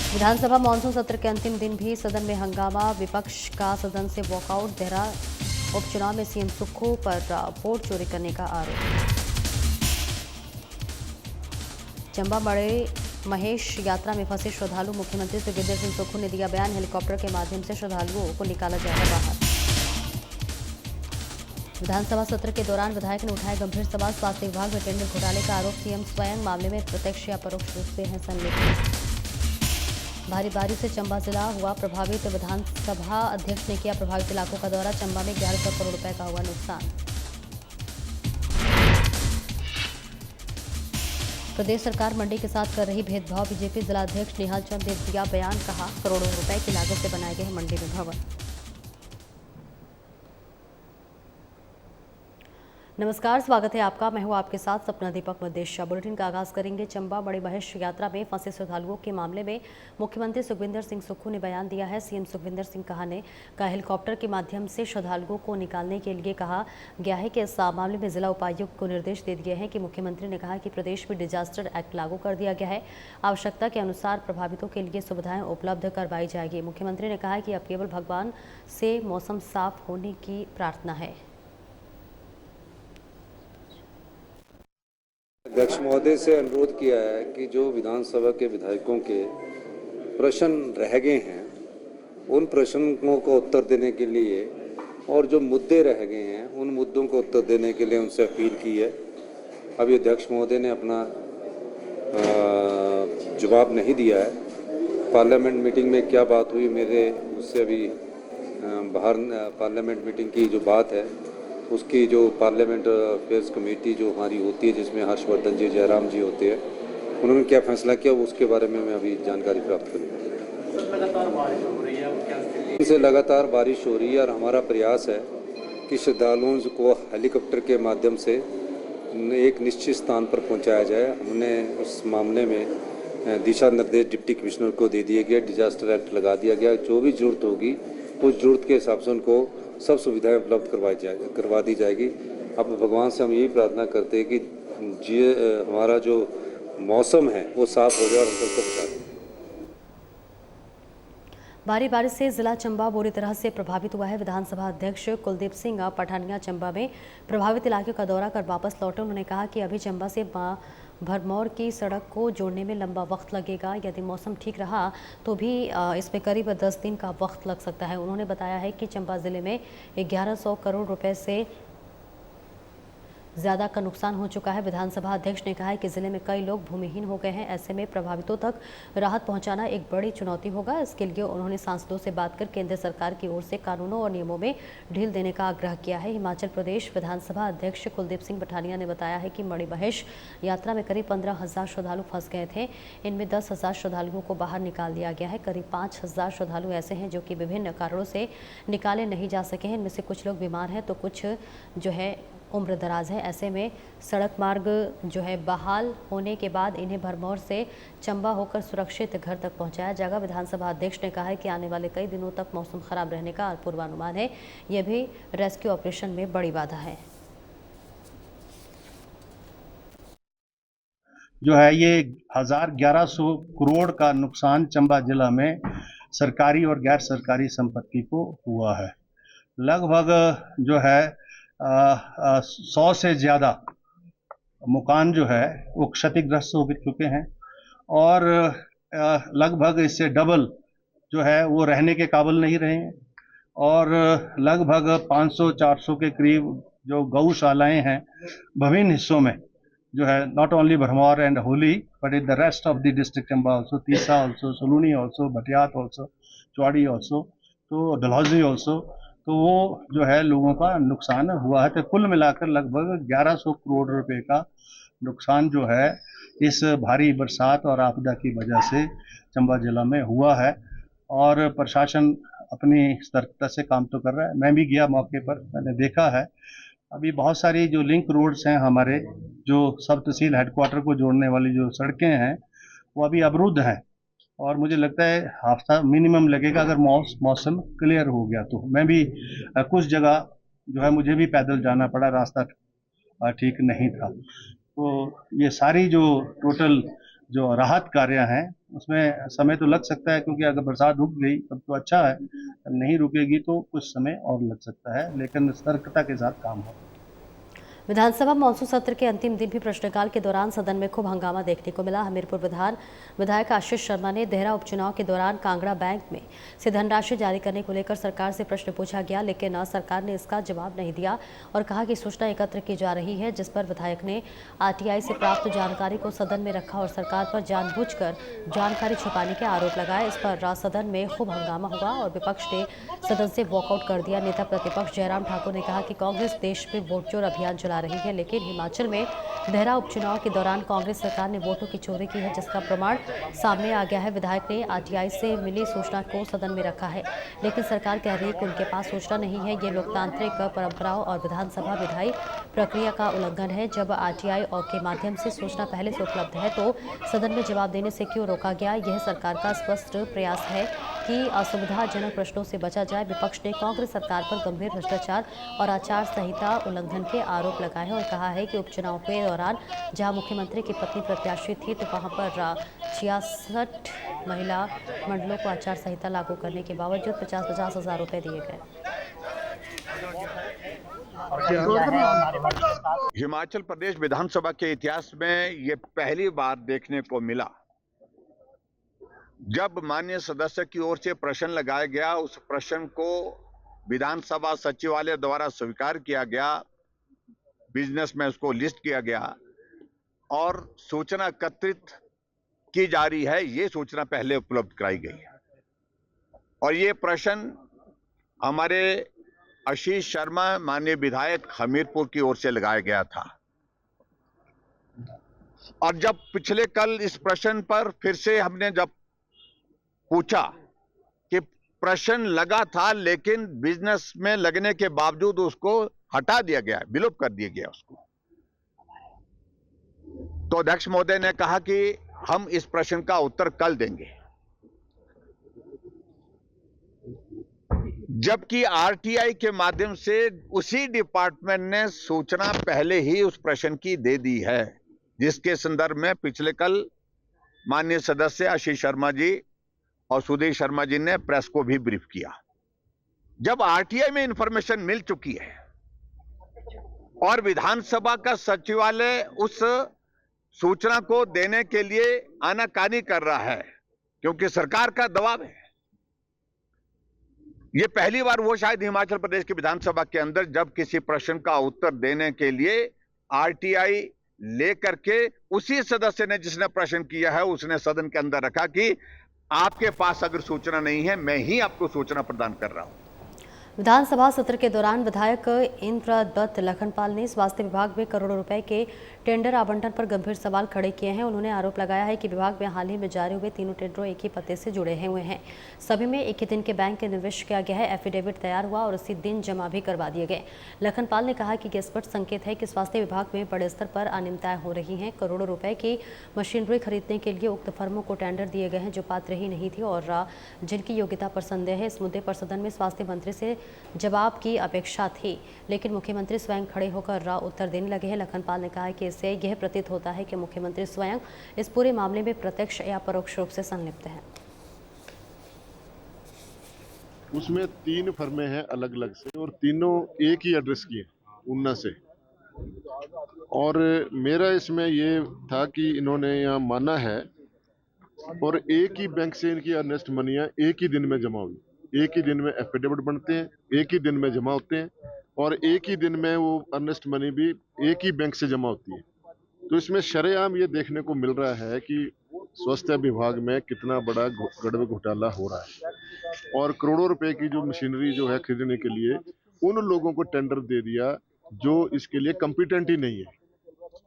विधानसभा monsoon सत्र के अंतिम दिन भी सदन में हंगामा, विपक्ष का सदन से वॉकआउट। देहरा उपचुनाव में सीएम सुक्खू पर वोट चोरी करने का आरोप। चंबा मड़े महेश यात्रा में फंसे श्रद्धालु, मुख्यमंत्री सुखविंदर सिंह सुक्खू ने दिया बयान, हेलीकॉप्टर के माध्यम से श्रद्धालुओं को निकाला जाएगा बाहर। विधानसभा सत्र के दौरान विधायक ने उठाए गंभीर सवाल, स्वास्थ्य विभाग में टेंडर घोटाले का आरोप, सीएम स्वयं मामले में प्रत्यक्ष या परोक्ष रूप से हैं संलिप्त। भारी बारिश से चंबा जिला हुआ प्रभावित, विधानसभा अध्यक्ष ने किया प्रभावित इलाकों का दौरा, चंबा में 1100 करोड़ रुपए का हुआ नुकसान। प्रदेश सरकार मंडी के साथ कर रही भेदभाव, बीजेपी जिलाध्यक्ष निहाल चंद ने दिया बयान, कहा करोड़ों रुपए की लागत से बनाए गए मंडी में भवन। नमस्कार, स्वागत है आपका। मैं हूं आपके साथ सपना दीपक मदेशिया। बुलेटिन का आगाज करेंगे चंबा बड़े महेश यात्रा में फंसे श्रद्धालुओं के मामले में मुख्यमंत्री सुखविंदर सिंह सुक्खू ने बयान दिया है। सीएम सुखविंदर सिंह ने हेलीकॉप्टर के माध्यम से श्रद्धालुओं को निकालने के लिए कहा गया है कि इस मामले में जिला उपायुक्त को निर्देश दे दिए हैं कि मुख्यमंत्री ने कहा कि प्रदेश में डिजास्टर एक्ट लागू कर दिया गया है, आवश्यकता के अनुसार प्रभावितों के लिए सुविधाएं उपलब्ध करवाई जाएगी। मुख्यमंत्री ने कहा कि अब केवल भगवान से मौसम साफ होने की प्रार्थना है। अध्यक्ष महोदय से अनुरोध किया है कि जो विधानसभा के विधायकों के प्रश्न रह गए हैं उन प्रश्नों को उत्तर देने के लिए और जो मुद्दे रह गए हैं उन मुद्दों को उत्तर देने के लिए उनसे अपील की है। अभी अध्यक्ष महोदय ने अपना जवाब नहीं दिया है। पार्लियामेंट मीटिंग में क्या बात हुई, मेरे उससे अभी बाहर पार्लियामेंट मीटिंग की जो बात है उसकी जो पार्लियामेंट अफेयर्स कमेटी जो हमारी होती है जिसमें हर्षवर्धन जी, जयराम जी होते हैं, उन्होंने क्या फैसला किया उसके बारे में मैं अभी जानकारी प्राप्त करूँगा। लगातार बारिश हो रही है, इनसे लगातार बारिश हो रही है और हमारा प्रयास है कि श्रद्धालुओं को हेलीकॉप्टर के माध्यम से एक निश्चित स्थान पर पहुँचाया जाए। हमने उस मामले में दिशा निर्देश डिप्टी कमिश्नर को दे दिए गए, डिजास्टर एक्ट लगा दिया गया। जो भी जरूरत होगी उस जरूरत के हिसाब से उनको सब सुविधाएं उपलब्ध करवा दी जाएगी। अब भगवान से हम यही प्रार्थना करते हैं कि हमारा जो मौसम है वो साफ हो जाए और हम सबको बचा दें। भारी बारिश से जिला चंबा बुरी तरह से प्रभावित हुआ है। विधानसभा अध्यक्ष कुलदीप सिंह पठानिया चंबा में प्रभावित इलाके का दौरा कर वापस लौटे। उन्होंने कहा कि अभी चंबा से भरमौर की सड़क को जोड़ने में लंबा वक्त लगेगा। यदि मौसम ठीक रहा तो भी इसमें करीब 10 दिन का वक्त लग सकता है। उन्होंने बताया है कि चंबा जिले में 1100 करोड़ रुपए से ज़्यादा का नुकसान हो चुका है। विधानसभा अध्यक्ष ने कहा है कि जिले में कई लोग भूमिहीन हो गए हैं, ऐसे में प्रभावितों तक राहत पहुंचाना एक बड़ी चुनौती होगा। इसके लिए उन्होंने सांसदों से बात कर केंद्र सरकार की ओर से कानूनों और नियमों में ढील देने का आग्रह किया है। हिमाचल प्रदेश विधानसभा अध्यक्ष कुलदीप सिंह पठानिया ने बताया है कि मणि महेश यात्रा में करीब 15,000 श्रद्धालु फंस गए थे। इनमें 10,000 श्रद्धालुओं को बाहर निकाल दिया गया है। करीब 5,000 श्रद्धालु ऐसे हैं जो कि विभिन्न कारणों से निकाले नहीं जा सके हैं। इनमें से कुछ लोग बीमार हैं तो कुछ जो है उम्र दराज है। ऐसे में सड़क मार्ग जो है बहाल होने के बाद इन्हें भरमौर से चंबा होकर सुरक्षित घर तक पहुंचाया जाएगा। विधानसभा अध्यक्ष ने कहा है कि आने वाले कई दिनों तक मौसम खराब रहने का पूर्वानुमान है। यह भी रेस्क्यू ऑपरेशन में बड़ी बाधा है। जो है ये 1100 करोड़ का नुकसान चंबा जिला में सरकारी और गैर सरकारी संपत्ति को हुआ है। लगभग जो है 100 से ज़्यादा मकान जो है वो क्षतिग्रस्त हो चुके हैं और लगभग इससे डबल जो है वो रहने के काबिल नहीं रहे हैं और लगभग 500-400 के करीब जो गौशालाएं हैं विभिन्न हिस्सों में जो है not only Bharmour and Holi but in the rest of the district Chamba also, Tissa also, Salooni also, Bhattiyat also, Chauri also, तो डलहौजी ऑल्सो, तो वो जो है लोगों का नुकसान हुआ है। तो कुल मिलाकर लगभग 1100 करोड़ रुपए का नुकसान जो है इस भारी बरसात और आपदा की वजह से चंबा जिला में हुआ है और प्रशासन अपनी सतर्कता से काम तो कर रहा है। मैं भी गया मौके पर, मैंने देखा है अभी बहुत सारी जो लिंक रोड्स हैं हमारे, जो सब तहसील हेडक्वार्टर को जोड़ने वाली जो सड़कें हैं वो अभी अवरुद्ध हैं और मुझे लगता है हफ्ता मिनिमम लगेगा अगर मौसम क्लियर हो गया तो। मैं भी कुछ जगह जो है मुझे भी पैदल जाना पड़ा, रास्ता ठीक नहीं था। तो ये सारी जो टोटल जो राहत कार्य हैं उसमें समय तो लग सकता है, क्योंकि अगर बरसात रुक गई तब तो अच्छा है, नहीं रुकेगी तो कुछ समय और लग सकता है, लेकिन सतर्कता के साथ काम हो। विधानसभा मानसून सत्र के अंतिम दिन भी प्रश्नकाल के दौरान सदन में खूब हंगामा देखने को मिला। हमीरपुर विधायक आशीष शर्मा ने देहरा उपचुनाव के दौरान कांगड़ा बैंक में से धनराशि जारी करने को लेकर सरकार से प्रश्न पूछा गया, लेकिन सरकार ने इसका जवाब नहीं दिया और कहा कि सूचना एकत्र की जा रही है, जिस पर विधायक ने आरटीआई से प्राप्त जानकारी को सदन में रखा और सरकार पर जानबूझकर जानकारी छुपाने के आरोप लगाए। इस पर सदन में खूब हंगामा हुआ और विपक्ष ने सदन से वॉकआउट कर दिया। नेता प्रतिपक्ष जयराम ठाकुर ने कहा कि कांग्रेस देश में वोट चोर अभियान चला रही है, लेकिन हिमाचल में देहरा उपचुनाव के दौरान कांग्रेस सरकार ने वोटों की चोरी की है, जिसका प्रमाण सामने आ गया है। विधायक ने आरटीआई से मिली सूचना को सदन में रखा है, लेकिन सरकार कह रही है कि उनके पास सूचना नहीं है। ये लोकतांत्रिक परंपराओं और विधानसभा विधायी प्रक्रिया का उल्लंघन है। जब आरटीआई और के माध्यम से सूचना पहले से उपलब्ध है तो सदन में जवाब देने से क्यों रोका गया? यह सरकार का स्पष्ट प्रयास है कि असुविधाजनक प्रश्नों से बचा जाए। विपक्ष ने कांग्रेस सरकार पर गंभीर भ्रष्टाचार और आचार संहिता उल्लंघन के आरोप लगाए और कहा है कि उपचुनाव के दौरान जहां मुख्यमंत्री की पत्नी प्रत्याशी थी तो वहां पर 66 महिला मंडलों को आचार संहिता लागू करने के बावजूद 50-50 हजार रुपए दिए गए। हिमाचल प्रदेश विधानसभा के इतिहास में ये पहली बार देखने को मिला जब माननीय सदस्य की ओर से प्रश्न लगाया गया, उस प्रश्न को विधानसभा सचिवालय द्वारा स्वीकार किया गया, बिजनेस में उसको लिस्ट किया गया और सूचना एकत्रित की जा रही है। ये सूचना पहले उपलब्ध कराई गई और ये प्रश्न हमारे आशीष शर्मा माननीय विधायक हमीरपुर की ओर से लगाया गया था और जब पिछले कल इस प्रश्न पर फिर से हमने जब पूछा कि प्रश्न लगा था लेकिन बिजनेस में लगने के बावजूद उसको हटा दिया गया, विलुप्त कर दिया गया उसको, तो अध्यक्ष महोदय ने कहा कि हम इस प्रश्न का उत्तर कल देंगे, जबकि आरटीआई के माध्यम से उसी डिपार्टमेंट ने सूचना पहले ही उस प्रश्न की दे दी है, जिसके संदर्भ में पिछले कल माननीय सदस्य आशीष शर्मा जी और सुधीर शर्मा जी ने प्रेस को भी ब्रीफ किया। जब आरटीआई में इंफॉर्मेशन मिल चुकी है और विधानसभा का सचिवालय उस सूचना को देने के लिए आनाकानी कर रहा है क्योंकि सरकार का दबाव है, ये पहली बार वो शायद हिमाचल प्रदेश की विधानसभा के अंदर जब किसी प्रश्न का उत्तर देने के लिए आरटीआई लेकर के उसी सदस्य ने जिसने प्रश्न किया है उसने सदन के अंदर रखा कि आपके पास अगर सूचना नहीं है, मैं ही आपको सूचना प्रदान कर रहा हूं। विधानसभा सत्र के दौरान विधायक इंद्रदत्त लखनपाल ने स्वास्थ्य विभाग में करोड़ों रुपए के टेंडर आवंटन पर गंभीर सवाल खड़े किए हैं। उन्होंने आरोप लगाया है कि विभाग में हाल ही में जारी हुए तीनों टेंडरों एक ही पते से जुड़े हुए हैं। सभी में एक ही दिन के बैंक के निवेश किया गया है, एफिडेविट तैयार हुआ और उसी दिन जमा भी करवा दिए गए। लखनपाल ने कहा कि यह स्पष्ट संकेत है कि स्वास्थ्य विभाग में बड़े स्तर पर अनियमितताएं हो रही हैं। करोड़ों रुपए की मशीनरी खरीदने के लिए उक्त फर्मों को टेंडर दिए गए हैं जो पात्र ही नहीं थी और जिनकी योग्यता पर संदेह है। इस मुद्दे पर सदन में स्वास्थ्य मंत्री से जवाब की अपेक्षा थी, लेकिन मुख्यमंत्री स्वयं खड़े होकर उत्तर देने लगे हैं। लखनपाल ने कहा कि इससे यह प्रतीत होता है कि मुख्यमंत्री स्वयं इस पूरे मामले में प्रत्यक्ष या परोक्ष रूप से संलिप्त हैं। उसमें 3 फर्में हैं अलग अलग से और तीनों एक ही एड्रेस की हैं, ऊना से। और मेरा इसमें ये था कि इन्होंने यहाँ माना है और एक ही बैंक से इनकी अर्नेस्ट मनियाँ एक ही दिन में जमा हुई, एक ही दिन में एफिडेविट बनते हैं, एक ही दिन में जमा होते हैं और एक ही दिन में वो अर्नेस्ट मनी भी एक ही बैंक से जमा होती है। तो इसमें शरेआम ये देखने को मिल रहा है कि स्वास्थ्य विभाग में कितना बड़ा गड़बड़ घोटाला हो रहा है और करोड़ों रुपए की जो मशीनरी जो है खरीदने के लिए उन लोगों को टेंडर दे दिया जो इसके लिए कॉम्पिटेंट ही नहीं है।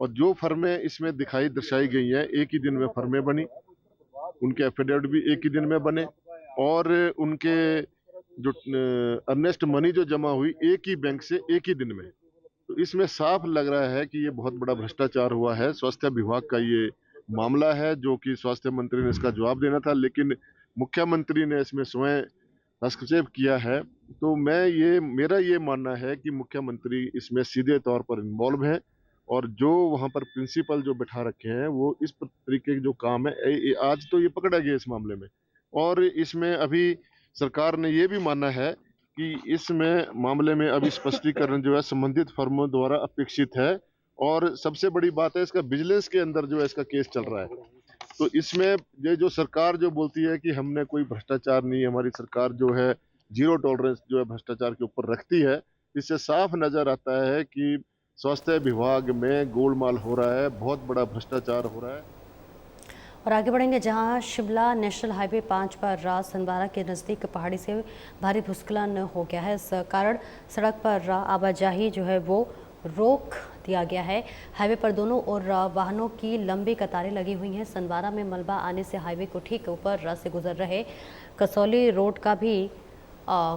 और जो फर्में इसमें दर्शाई गई हैं एक ही दिन में फर्में बनी, उनके एफिडेविट भी एक ही दिन में बने और उनके जो अर्नेस्ट मनी जो जमा हुई एक ही बैंक से एक ही दिन में। तो इसमें साफ लग रहा है कि ये बहुत बड़ा भ्रष्टाचार हुआ है। स्वास्थ्य विभाग का ये मामला है जो कि स्वास्थ्य मंत्री ने इसका जवाब देना था, लेकिन मुख्यमंत्री ने इसमें स्वयं हस्तक्षेप किया है। तो मेरा ये मानना है कि मुख्यमंत्री इसमें सीधे तौर पर इन्वॉल्व है और जो वहाँ पर प्रिंसिपल जो बिठा रखे हैं वो इस तरीके के जो काम है आज तो ये पकड़ा गया इस मामले में। और इसमें अभी सरकार ने ये भी माना है कि इसमें मामले में अभी स्पष्टीकरण जो है संबंधित फर्मों द्वारा अपेक्षित है। और सबसे बड़ी बात है इसका विजिलेंस के अंदर जो है इसका केस चल रहा है। तो इसमें ये जो सरकार जो बोलती है कि हमने कोई भ्रष्टाचार नहीं, हमारी सरकार जो है जीरो टॉलरेंस जो है भ्रष्टाचार के ऊपर रखती है, इससे साफ नजर आता है कि स्वास्थ्य विभाग में गोलमाल हो रहा है, बहुत बड़ा भ्रष्टाचार हो रहा है। और आगे बढ़ेंगे जहां शिमला नेशनल हाईवे 5 पर रात सनबारा के नज़दीक पहाड़ी से भारी भूस्खलन हो गया है। इस कारण सड़क पर आवाजाही जो है वो रोक दिया गया है। हाईवे पर दोनों ओर वाहनों की लंबी कतारें लगी हुई हैं। सनबारा में मलबा आने से हाईवे को ठीक ऊपर से गुजर रहे कसौली रोड का भी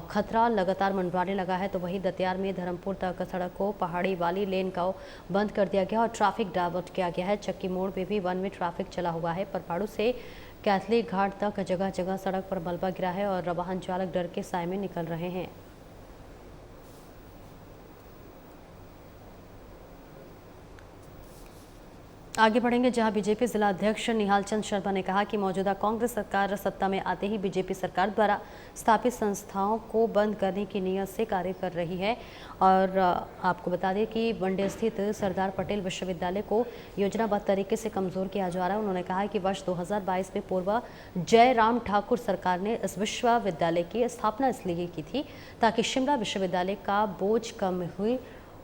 खतरा लगातार मंडराने लगा है। तो वहीं दतियार में धर्मपुर तक सड़क को पहाड़ी वाली लेन को बंद कर दिया गया और ट्रैफिक डाइवर्ट किया गया है। चक्की मोड़ पे भी वन वे ट्रैफिक चला हुआ है। परपाड़ू से कैथली घाट तक जगह जगह सड़क पर मलबा गिरा है और वाहन चालक डर के साए में निकल रहे हैं। आगे बढ़ेंगे जहां बीजेपी जिला अध्यक्ष निहाल चंद शर्मा ने कहा कि मौजूदा कांग्रेस सरकार सत्ता में आते ही बीजेपी सरकार द्वारा स्थापित संस्थाओं को बंद करने की नीयत से कार्य कर रही है। और आपको बता दें कि मंडी स्थित सरदार पटेल विश्वविद्यालय को योजनाबद्ध तरीके से कमजोर किया जा रहा है। उन्होंने कहा कि वर्ष 2022 में पूर्व जयराम ठाकुर सरकार ने इस विश्वविद्यालय की स्थापना इसलिए की थी ताकि शिमला विश्वविद्यालय का बोझ कम हुई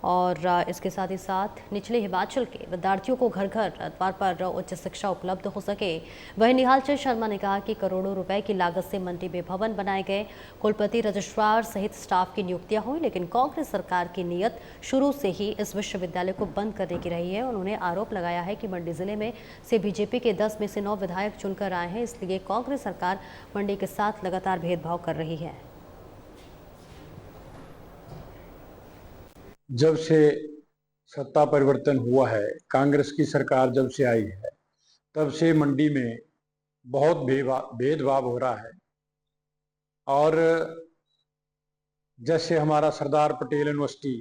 और इसके साथ ही साथ निचले हिमाचल के विद्यार्थियों को घर घर द्वार पर उच्च शिक्षा उपलब्ध हो सके। वहीं निहाल चंद शर्मा ने कहा कि करोड़ों रुपए की लागत से मंडी में भवन बनाए गए, कुलपति रजिस्ट्रार सहित स्टाफ की नियुक्तियां हुई, लेकिन कांग्रेस सरकार की नीयत शुरू से ही इस विश्वविद्यालय को बंद करने की रही है। उन्होंने आरोप लगाया है कि मंडी जिले में से बीजेपी के 10 में से 9 विधायक चुनकर आए हैं, इसलिए कांग्रेस सरकार मंडी के साथ लगातार भेदभाव कर रही है। जब से सत्ता परिवर्तन हुआ है, कांग्रेस की सरकार जब से आई है, तब से मंडी में बहुत भेदभाव हो रहा है। और जैसे हमारा सरदार पटेल यूनिवर्सिटी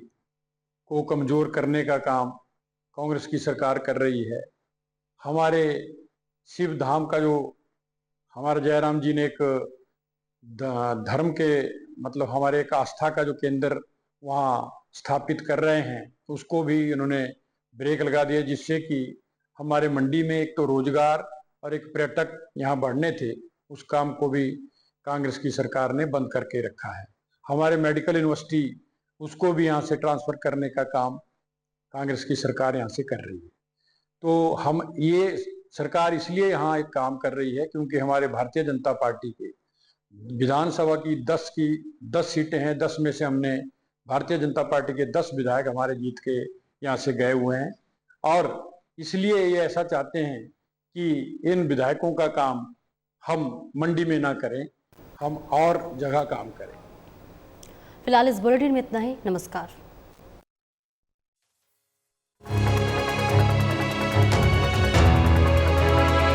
को कमजोर करने का काम कांग्रेस की सरकार कर रही है। हमारे शिव धाम का जो हमारे जयराम जी ने एक धर्म के मतलब हमारे एक आस्था का जो केंद्र वहाँ स्थापित कर रहे हैं, तो उसको भी इन्होंने ब्रेक लगा दिया, जिससे कि हमारे मंडी में एक तो रोजगार और एक पर्यटक यहाँ बढ़ने थे, उस काम को भी कांग्रेस की सरकार ने बंद करके रखा है। हमारे मेडिकल यूनिवर्सिटी उसको भी यहाँ से ट्रांसफर करने का काम कांग्रेस की सरकार यहाँ से कर रही है। तो हम ये सरकार इसलिए यहाँ एक काम कर रही है क्योंकि हमारे भारतीय जनता पार्टी के विधानसभा की 10 सीटें हैं। 10 में से हमने भारतीय जनता पार्टी के 10 विधायक हमारे जीत के यहाँ से गए हुए हैं और इसलिए ये ऐसा चाहते हैं कि इन विधायकों का काम हम मंडी में ना करें, हम और जगह काम करें। फिलहाल इस बुलेटिन में इतना ही। नमस्कार।